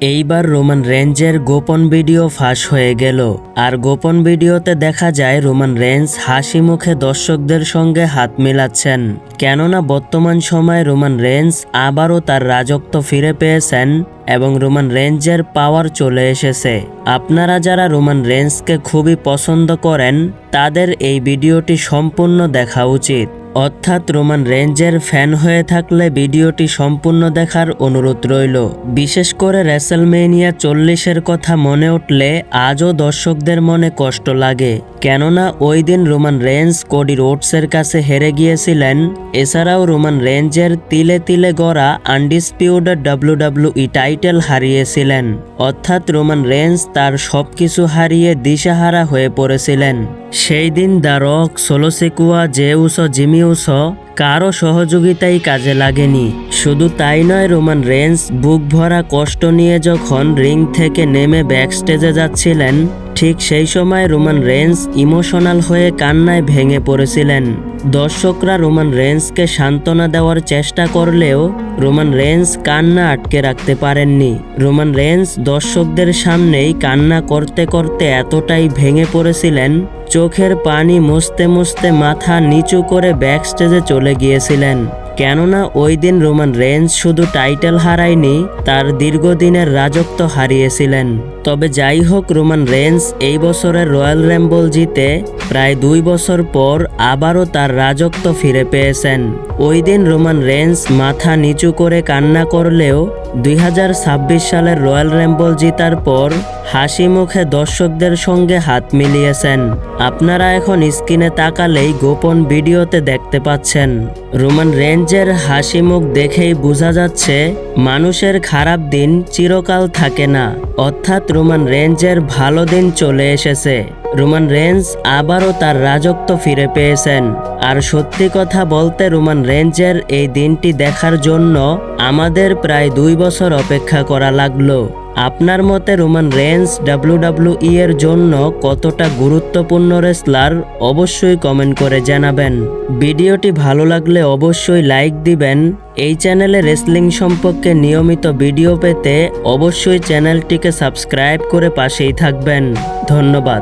এইবার রোমান রেঞ্জের গোপন ভিডিও ফাঁস হয়ে গেল। আর গোপন ভিডিওতে দেখা যায় রোমান রেঞ্জ হাসি মুখে দর্শকদের সঙ্গে হাত মেলাচ্ছেন। কেননা বর্তমান সময়ে রোমান রেঞ্জ আবারও তার রাজত্ব ফিরে পেয়েছেন এবং রোমান রেঞ্জের পাওয়ার চলে এসেছে। আপনারা যারা রোমান রেঞ্জকে খুবই পছন্দ করেন তাদের এই ভিডিওটি সম্পূর্ণ দেখা উচিত। অর্থাৎ রোমান রেঞ্জের ফ্যান হয়ে থাকলে ভিডিওটি সম্পূর্ণ দেখার অনুরোধ রইল। বিশেষ করে রেসলমেনিয়া 40-এর কথা মনে উঠলে আজও দর্শকদের মনে কষ্ট লাগে। কেননা ওই দিন রোমান রেঞ্জ কোডি রোডসের কাছে হেরে গিয়েছিলেন। এছাড়াও রোমান রেঞ্জের তিলে তিলে গড়া আনডিসপিউটেড WWE টাইটেল হারিয়েছিলেন। অর্থাৎ রোমান রেঞ্জ তার সবকিছু হারিয়ে দিশাহারা হয়ে পড়েছিলেন। সেই দিন the rock, solo সিকুয়া, J Uso, Jimmy Uso কারো সহযোগিতাই কাজে লাগেনি। শুধু তাই নয়, রোমান রেঞ্জ বুক ভরা কষ্ট নিয়ে যখন রিং থেকে নেমে ব্যাকস্টেজে যাচ্ছিলেন ঠিক সেই সময় রোমান রেঞ্জ ইমোশনাল হয়ে কান্নায় ভেঙে পড়েছিলেন। দর্শকরা রোমান রেঞ্জকে সান্ত্বনা দেওয়ার চেষ্টা করলেও রোমান রেঞ্জ কান্না আটকে রাখতে পারেননি। রোমান রেঞ্জ দর্শকদের সামনেই কান্না করতে করতে এতটাই ভেঙে পড়েছিলেন, চোখের পানি মুছতে মুছতে মাথা নিচু করে ব্যাকস্টেজে চলে গিয়েছিলেন। কেননা ওই দিন রোমান রেঞ্জ শুধু টাইটেল হারায়নি, তার দীর্ঘদিনের রাজত্ব হারিয়েছিলেন। তবে যাই হোক, রোমান রেঞ্জ এই বছরের রয়্যাল রাম্বল জিতে প্রায় 2 বছর পর আবারও তার রাজত্ব ফিরে পেয়েছেন। ওই দিন রোমান রেঞ্জ মাথা নিচু করে কান্না করলেও 2026 সালের রয়্যাল রাম্বল জিতার পর হাসি মুখে দর্শকদের সঙ্গে হাত মিলিয়েছেন। আপনারা এখন স্ক্রিনে তাকালেই গোপন ভিডিওতে দেখতে পাচ্ছেন। রোমান রেঞ্জের হাসি মুখ দেখেই বোঝা যাচ্ছে মানুষের খারাপ দিন চিরকাল থাকে না। অর্থাৎ রোমান রেঞ্জের ভালো দিন চলে এসেছে। রোমান রেঞ্জ আবারও তার রাজত্ব ফিরে পেয়েছেন। আর সত্যি কথা বলতে রোমান রেঞ্জের এই দিনটি দেখার জন্য আমাদের প্রায় 2 বছর অপেক্ষা করা লাগলো। আপনার মতে রোমান রেঞ্জ WWE এর জন্য কতটা গুরুত্বপূর্ণ রেসলার অবশ্যই কমেন্ট করে জানাবেন। ভিডিওটি ভালো লাগলে অবশ্যই লাইক দিবেন। এই চ্যানেলে রেসলিং সম্পর্কে নিয়মিত ভিডিও পেতে অবশ্যই চ্যানেলটিকে সাবস্ক্রাইব করে পাশেই থাকবেন। ধন্যবাদ।